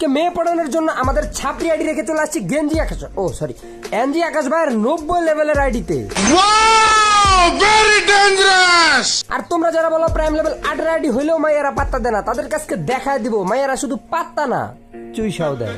আজকে মেয়ে পড়ানোর জন্য আমাদের ছাপরি আইডি রেখে চলে আসছি গেঞ্জি আকাশ এনজি আকাশ ভাইয়ের 90 লেভেলের আইডিতে। আর তোমরা যারা বলো প্রাইম লেভেল 8 আইডি হইলেও মাইয়ারা পাত্তা দেয় না, তাদের কাছে দেখায় দিব মাইয়ারা শুধু পাত্তা না চুইসাও দেয়।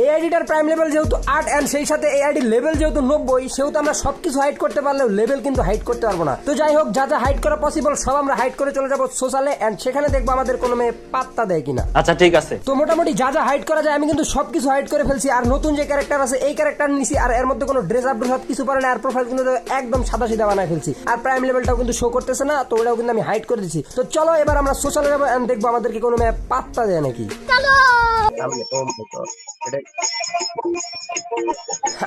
এই আইডিটার প্রাইম লেভেল যেহেতু 8 এন্ড সেই সাথে এই আইডি লেভেল যেহেতু 90, সেহেতু আমরা সবকিছু হাইড করতে পারলেও লেভেল কিন্তু হাইড করতে পারবো না। তো যাই হোক, যা যা হাইড করা পসিবল সব আমরা হাইড করে চলে যাবো সোশ্যালে, এন্ড সেখানে দেখবো আমাদের কোনো মেয়ে পাত্তা দেয় কিনা। আচ্ছা ঠিক আছে। তো মোটামুটি যা যা হাইড করা যায় আমি কিন্তু সবকিছু হাইড করে ফেলছি। আর নতুন যে ক্যারেক্টার আছে এই ক্যারেক্টার নিছি, আর এর মধ্যে কোনো ড্রেস আপ কিছু পারে না, আর প্রোফাইল কিন্তু একদম সাদা সিধা বানায় ফেলছি। আর প্রাইম লেভেলটাও কিন্তু শো করতেছে না, তো ওটাও কিন্তু আমি হাইড করে দিচ্ছি। তো চলো এবার আমরা সোশ্যালে যাবো এন্ড দেখবো আমাদেরকে কোনো মেয়ে পাত্তা দেয় নাকি।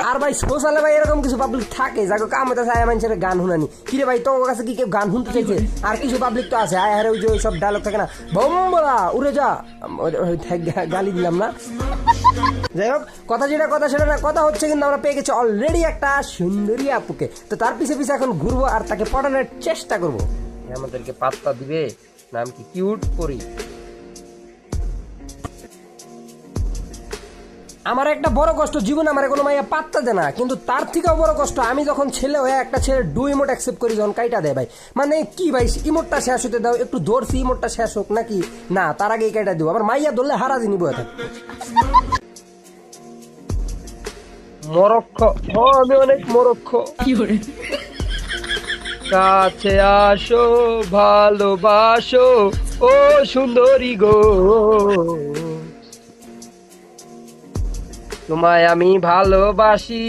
আর ভাই সোশ্যালে ভাই এরকম কিছু পাবলিক থাকে যাকে কাম হতে চায় মানুষের গান শুনানি। কিরে ভাই তোর কাছে কি কেউ গান শুনতে চাইছে? আর কিছু পাবলিক তো আছে আয় হারে ওই যে সব ডায়লগ থাকে না, বম্বলা উড়ে যা, গালি দিলাম না। যাই হোক, কথা যেটা কথা সেটা না, কথা হচ্ছে কিন্তু আমরা পেয়ে গেছি অলরেডি একটা সুন্দরী আপুকে। তো তার পিছে পিছে এখন ঘুরবো আর তাকে পটানোর চেষ্টা করবো। আমাদেরকে পাত্তা দিবে, নাম কি কিউট করি। আমার একটা বড় কষ্ট জীবন, আমার কোনো মাইয়া পাত্তা দেয় না, কিন্তু তার থেকেও বড় কষ্ট আমি যখন ছেলে হয়ে একটা ছেলে ডু ইমোট অ্যাকসেপ্ট করি যখন কাইটা দেয় ভাই। মানে কি ভাই, ইমোটটা শেষ হতে দাও, একটু ধরছি ইমোটটা শেষ হোক নাকি না, তার আগেই কাইটা দিব। আমার মাইয়া ধরলে হারা দিনই বয়ে থাকে। মরক্ষ, আমি অনেক মরক্ষ। কাছে আসো ভালোবাসো ও সুন্দরী গো, তোমায় আমি ভালোবাসি,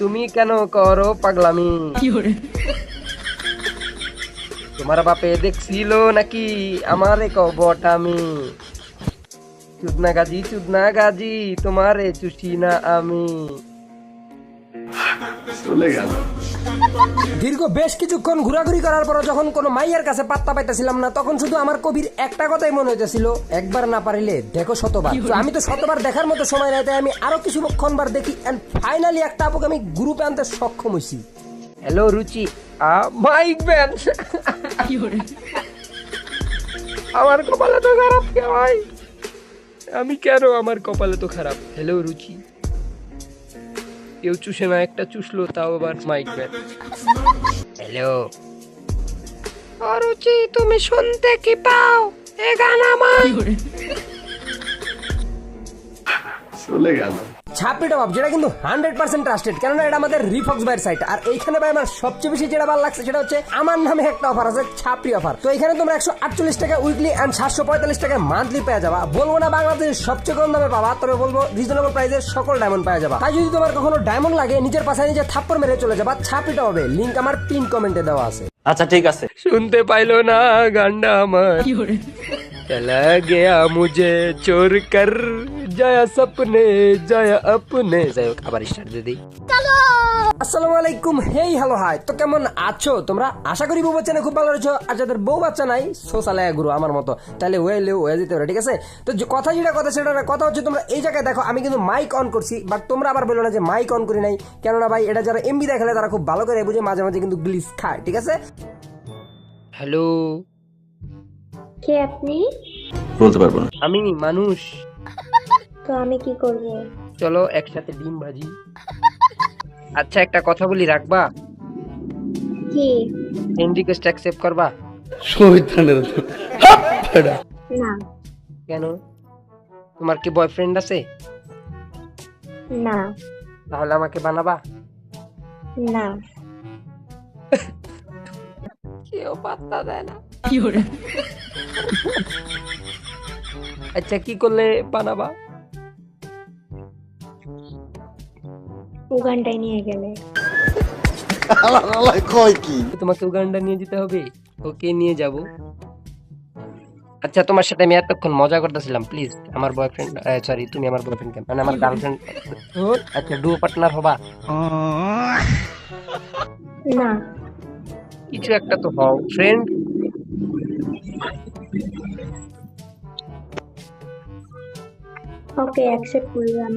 তুমি কেন করো পাগলামি। তোমার বাপে দেখছিল নাকি আমার কবটামি, চুদনা গাজি তোমারে চুষি না আমি। চলে গেল। দীর্ঘ বেশ কিছুক্ষণ ঘোরাঘুরি করার পর যখন কোনো মাইয়ার কাছে পাত্তা পাইতেছিলাম না, তখন শুধু আমার কবির একটা কথাই মনে হইতেছিল, একবার না পারিলে দেখো শতবার। আমি তো শতবার দেখার মতো সময় নাই, তাই আমি আরো কিছুক্ষণ বার দেখি এন্ড ফাইনালি একটা আপুকে আমি গ্রুপে আনতে সক্ষম হইছি। হ্যালো রুচি, মাইক ব্যান। আমার কপালে তো খারাপ কে ভাই, আমি কেন, আমার কপালে তো খারাপ। হ্যালো রুচি, কেউ চুষে না, একটা চুষলো তাও আবার মাইক ব্যান। হ্যালো রুচি, তুমি শুনতে কি পাও এ গান আমার? চলে গেল। ছাপিটা ভাব, যেটা কিন্তু 100% ট্রাস্টেড, কেননা এটা আমাদের রিফক্স বাইয়ের সাইট। আর এইখানে ভাই আমার সবচেয়ে বেশি যেটা ভালো লাগছে সেটা হচ্ছে আমার নামে একটা অফার আছে, ছাপরি অফার। তো এখানে তোমরা 148 টাকা উইকলি এন্ড 745 টাকা মান্থলি পেয়ে যাবা। বলবো না বাংলাদেশের সবচেয়ে কম দামে পাবা, তবে বলবো রিজনেবল প্রাইসে সকল ডায়মন্ড পেয়ে যাবা। তাই যদি তোমার কখনো ডায়মন্ড লাগে, নিজের পাশে নিজে থাপ্পড় মেরে চলে যাবা ছাপিটা হবে। লিংক আমার পিন কমেন্টে দেওয়া আছে। আচ্ছা ঠিক আছে। শুনতে পাইলো না গান্ডা আমার, चला गया मुझे चोर कर जाया सपने जाया अपने। যাই হোক, আবার স্টার্ট দিয়ে দিই। আসসালামু আলাইকুম, হেই হ্যালো হাই। তো কেমন আছো তোমরা? আশা করি বউ বাচ্চা খুব ভালো আছো। আর যাদের বউ বাচ্চা নাই সোশ্যালে গুরু আমার মতো, তাহলে হয়ে যেতে পারে, ঠিক আছে? তো কথা যেটা কথা সেটা না, কথা হচ্ছে তোমরা এই জায়গায় দেখো আমি কিন্তু মাইক অন করছি, বাট তোমরা আবার বলো না যে মাইক অন করি নাই, কেননা ভাই এটা যারা এমবি দেখালে তারা খুব ভালো করে বুঝে, মাঝে মাঝে কিন্তু গ্লিচ খায়, ঠিক আছে? হ্যালো, কে আপনি? বলতে পারবো না। আমি মানুষ। তো আমি কি করব? চলো একসাথে ডিম ভাজি। আচ্ছা একটা কথা বলি, রাখবা? কি? ফ্রেন্ড রিকোয়েস্ট অ্যাকসেপ্ট করবা? না। কেন? তোমার কি বয়ফ্রেন্ড আছে? না। তাহলে আমাকে বানাবা? না। কেউ পাত্তা দেয় না। আচ্ছা কি করলে বানাবা? উগান্ডায় নিয়ে গেলে। তোমাকে উগান্ডা নিয়ে যেতে হবে? ওকে নিয়ে যাব। আচ্ছা তোমার সাথে আমি এতক্ষণ মজা করতেছিলাম, প্লিজ আমার বয়ফ্রেন্ড, সরি তুমি আমার বয়ফ্রেন্ড মানে আমার গার্লফ্রেন্ড, আচ্ছা ডুও পার্টনার হবা? না। কিছু একটা তো হও, ফ্রেন্ড। ওকে অ্যাকসেপ্ট করলাম।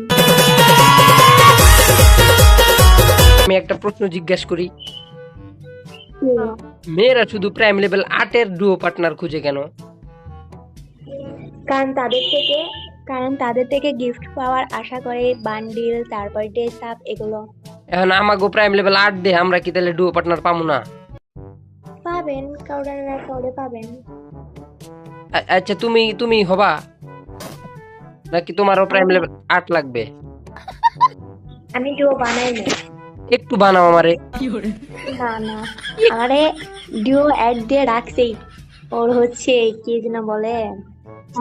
আমি একটা প্রশ্ন জিজ্ঞেস করি, মেয়েরা শুধু প্রাইম লেভেল 8 এর ডুও পার্টনার খুঁজে কেন? কারণ তাদের থেকে গিফট পাওয়ার আশা করে, বান্ডিল, তারপর ড্রেস আপ, এগুলো এখন আমাগো প্রাইম লেভেল 8 দে, আমরা কি তাহলে ডুও পার্টনার পামু না? পাবেন, কাউরে না কাউরে পাবেন। আচ্ছা তুমি তুমি হবা নাকি তোমারও প্রাইম লেভেল 8 লাগবে? আমি ডুও বানাই না। একটু বানাও আমারে। না না, আমারে ডুও অ্যাড দিয়ে রাখছেই। ওর হচ্ছে কি যেন বলে,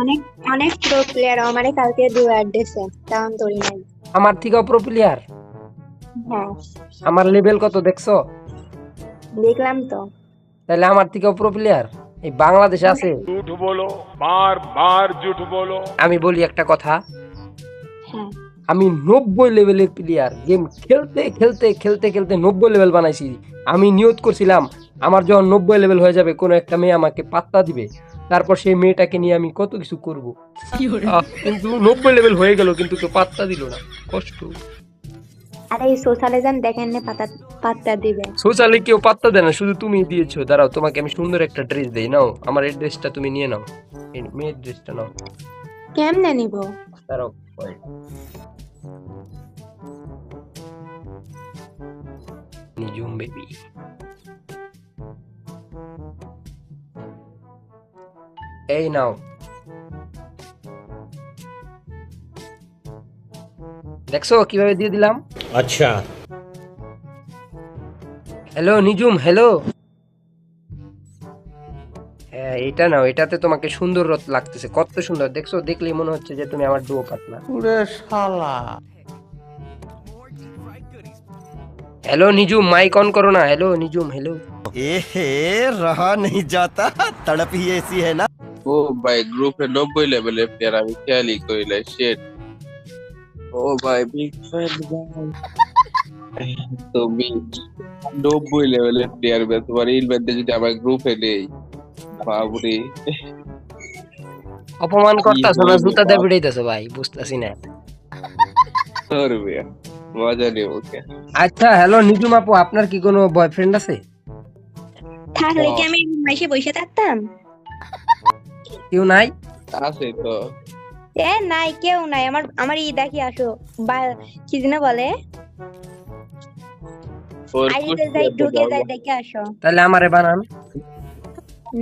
অনেক অনেক প্রো প্লেয়ার আমারে কালকে ডুও অ্যাড দিয়েছে, তেমন তোরি নাই। আমার থেকেও প্রো প্লেয়ার। হ্যাঁ, আমার লেভেল কত দেখছো? দেখলাম তো। তাহলে আমার থেকেও প্রো প্লেয়ার এই বাংলাদেশে আছে? झूठ बोलो, बार बार झूठ बोलो। আমি বলি একটা কথা, হ্যাঁ, আমি 90 লেভেলের প্লেয়ার। গেম খেলতে খেলতে খেলতে খেলতে 90 লেভেল বানাইছি। আমি নিয়ত করছিলাম আমার যখন 90 লেভেল হয়ে যাবে কোনো একটা মেয়ে আমাকে পাত্তা দিবে, তারপর সেই মেয়েটাকে নিয়ে আমি কত কিছু করব। কিন্তু 90 লেভেল হয়ে গেল কিন্তু কেউ পাত্তা দিল না, কষ্ট। আরে এই সোশ্যালে যান, দেখেন না পাত্তা দিবে। সোশ্যালে কেউ পাত্তা দেয় না, শুধু তুমি দিয়েছো। দাঁড়াও, তোমাকে আমি সুন্দর একটা ড্রেস দেই, নাও আমার এই ড্রেসটা তুমি নিয়ে নাও, এই মেয়ের ড্রেসটা নাও। কেমনে নিব? দাঁড়াও, নিজুম বেবি। এই নাও। দেখছো কিভাবে দিয়ে দিলাম? अच्छा হ্যালো নিজুম, হ্যালো। হ্যাঁ এটা নাও, এটাতে তোমাকে সুন্দর লাগতেছে, কত সুন্দর দেখছো, দেখলেই মনে হচ্ছে যে তুমি আমার duo partner. Hello Nijum, mic on করো না। Hello Nijum, hello. এহে रहा नहीं जाता तड़प ही ऐसी है ना। ও ভাই গ্রুপে 90 লেভেলের প্লেয়ার, আমি খেয়ালই করিলাই। শিট। ও ভাই বিগ ফ্যান ভাই, তুমি 90 লেভেলের প্লেয়ার বে, তোমার ইলবেন্টে যদি আমার গ্রুপে নেই, বাবরে। অপমান করতেছো না, জুতা দিয়ে পিটাইতেছো ভাই, বুঝতেছি না। করবে মজা নেই ওকে। আচ্ছা হ্যালো নিজুম আপু, আপনার কি কোনো বয়ফ্রেন্ড আছে? থাকলে কি আমি মাইসে বসে থাকতাম? কেউ নাই? আছে তো। নাই, কেউ নাই। আমার ই দেখি আসো, বা কি যেন বলে, ওর আইডিতে যাই, ঢুকে যাই, দেখে আসো। তাহলে আমারে বানান।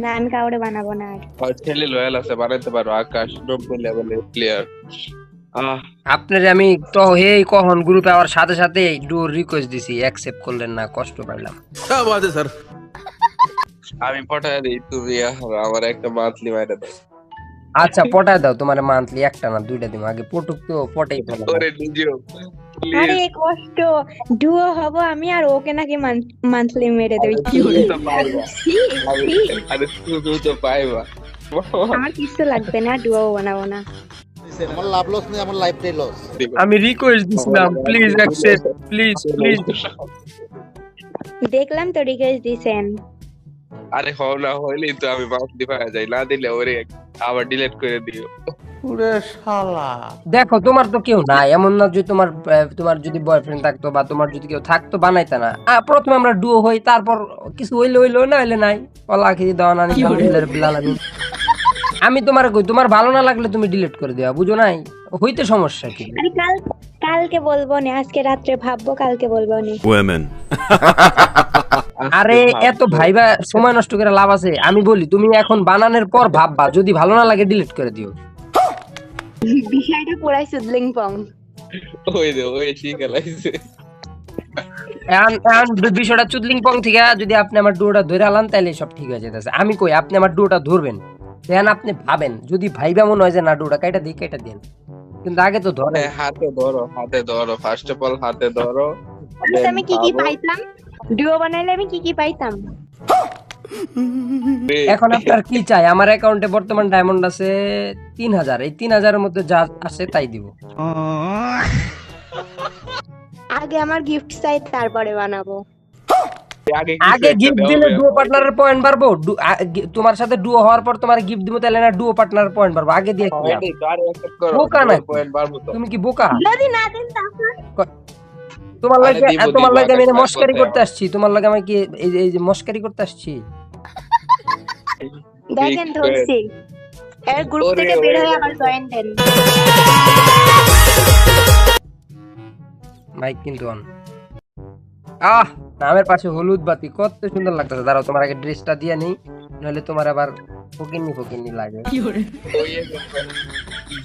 না, আমি কাউরে বানাবো না আর। আর ছেলে লয়াল আছে, বানাইতে পারো। আকাশ 90 লেভেলের প্লেয়ার। আপনার আমি তো এই কখন গ্রুপে আমার সাথে সাথে ডুও রিকোয়েস্ট দিছি, অ্যাকসেপ্ট করলেন না, কষ্ট পাইলাম। क्या बात है सर। আমি পটায় দিই, তুমি আমার একটা মান্থলি মাইরা দাও। আচ্ছা পটায় দাও, তোমার মান্থলি একটা না দুইটা দিন, আগে পটুক তো পটেই ফেলো। ওরে নিজেও আরে কষ্ট, ডুও হব আমি, আর ওকে নাকি মান্থলি মেরে দেবে। কি তো পাইবা। আরে তুই তো পাইবা। আমার কিছু লাগবে না, ডুও বানাবো না। আমার লাভ লস নেই, আমার লাইফটাই লস। আমি রিকোয়েস্ট দিছিলাম, প্লিজ অ্যাকসেপ্ট, প্লিজ প্লিজ। দেখলাম তো রিকোয়েস্ট দিছেন। আরে হও না হইলেই তো আমি মান্থলি পাওয়া যাই, না দিলে ওরে আবার ডিলিট করে দিও। দেখো তোমার তো কেউ নাই, এমন না যে তোমার যদি বয়ফ্রেন্ড থাকতো বা তোমার যদি কেউ থাকতো বানাইতা না। প্রথমে আমরা ডুও হই, তারপর কিছু হইলে হইলো, না হইলে নাই। ওলা খেয়ে দেওয়া না, আমি তোমার কই, তোমার ভালো না লাগলে তুমি ডিলিট করে দেওয়া, বুঝো নাই? হইতে সমস্যা কি? আরে কালকে বলবো না, আজকে রাত্রে ভাববো, কালকে বলবো না। ওয়েমেন আরে এত ভাইবা সময় নষ্ট করে লাভ আছে? আমি বলি তুমি এখন বানানোর পর ভাববা, যদি ভালো না লাগে ডিলিট করে দিও। বিষয়টা পুরাই সুদলিং পং। ওই শিখে লাইছে। এখন বিষয়টা চুদলিং পং থেকে যদি আপনি আমার ডুয়োটা ধরে আলান তাহলে সব ঠিক হয়ে যেতেছে। আমি কই আপনি আমার ডুয়োটা ধরবেন, দেন আপনি ভাবেন, যদি ভাইবা মনে হয় যে না ডুয়োটা কাইটা দেন, কিন্তু আগে তো ধরে। হাতে ধরো, ফার্স্ট অফ অল হাতে ধরো। আমি কি পাইতাম? ডুও বানাইলে আমি কি পাইতাম? এখন আপনার কি চাই? আমার অ্যাকাউন্টে বর্তমান ডায়মন্ড আছে 3000, এই 3000 এর মধ্যে যা আছে তাই দিব। আগে আমার গিফট চাই, তারপরে বানাবো। আগে গিফট দিলে ডুও পার্টনারের পয়েন্ট বাড়বো। তোমার সাথে ডুও হওয়ার পর তোমার গিফট দিব, তাহলে না ডুও পার্টনারের পয়েন্ট বাড়বো। আগে দিয়ে কি বোকা না? তুমি কি বোকা? যদি না দেন তারপর তোমার লাগে আমি মস্কারি করতে আসছি, তোমার লাগে আমি কি এই যে মস্কারি করতে আসছি? দেখেন ধরছি। এর গ্রুপ ওরে, থেকে বের ওরে, হয়ে আবার জয়েন দেন। মাইক কিন্তু অন। নামের পাশে হলুদ বাতি কত সুন্দর লাগতেছে। দাঁড়াও তোমার আগে ড্রেসটা দিয়ে নেই, নাহলে তোমার আবার ফকিন্নি লাগে।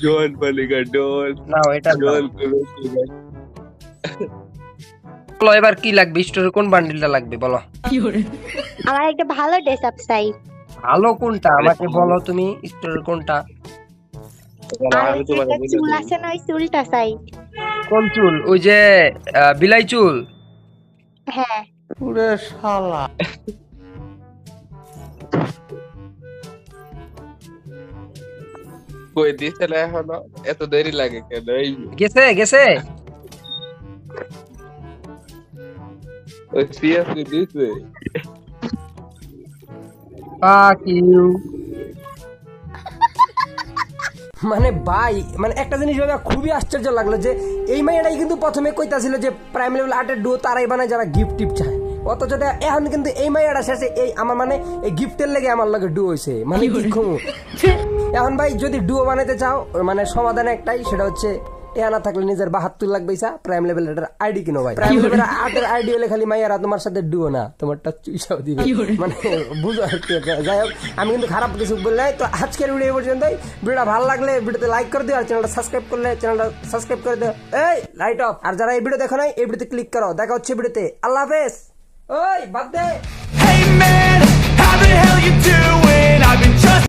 ডন বলেগা ডন। নাও এটা নাও। ডন বলেগা। বলো এবার কি লাগবে, স্টোরে কোন বান্ডিলটা লাগবে বলো। আমার একটা ভালো ড্রেস আপ চাই। ভালো কোনটা আমাকে বলো তুমি, স্টোরের কোনটা? আর আমি তোমাকে যেটা বলে চুল দিই। আছে না ওই চুলটা চাই। কোন চুল? ওই যে বিলাই চুল? হ্যাঁ কই দিছে না এখনো? এত দেরি লাগে কেন? এই গেছে ওই সিরিয়াসলি দিছে। মানে ভাই, মানে একটা জিনিস ভাবে খুবই আশ্চর্য লাগলো যে এই মেয়েটাই কিন্তু প্রথমে কইতাছিল যে প্রাইম লেভেল আর্টের ডুও তারাই বানায় যারা গিফট টিপ চায়, অথচ এখন কিন্তু এই মেয়েটা শেষে এই আমার মানে এই গিফটের লেগে আমার লগে ডুও হইছে। মানে কি কমু এখন ভাই, যদি ডুও বানাইতে চাও মানে সমাধান একটাই, সেটা হচ্ছে টেয়া না থাকলে নিজের 72 লাখ পয়সা প্রাইম লেভেল আইডি কিনো ভাই। প্রাইম লেভেল আর্টের আইডি হলে খালি মাইয়ারা তোমার সাথে ডুও না, তোমারটা চুইসাও দিবে, মানে বুঝো আর কি। যাই হোক, আমি কিন্তু খারাপ কিছু বললে তো আজকের ভিডিও পর্যন্তই। ভিডিওটা ভালো লাগলে ভিডিওতে লাইক করে দিও, আর চ্যানেলটা সাবস্ক্রাইব করলে চ্যানেলটা সাবস্ক্রাইব করে দিও। এই লাইট অফ। আর যারা এই ভিডিও দেখো নাই, এই ভিডিওতে ক্লিক করো। দেখা হচ্ছে ভিডিওতে। আল্লাহ হাফেজ। ওই বাদ দে। Hey man, how the hell you doing? I've been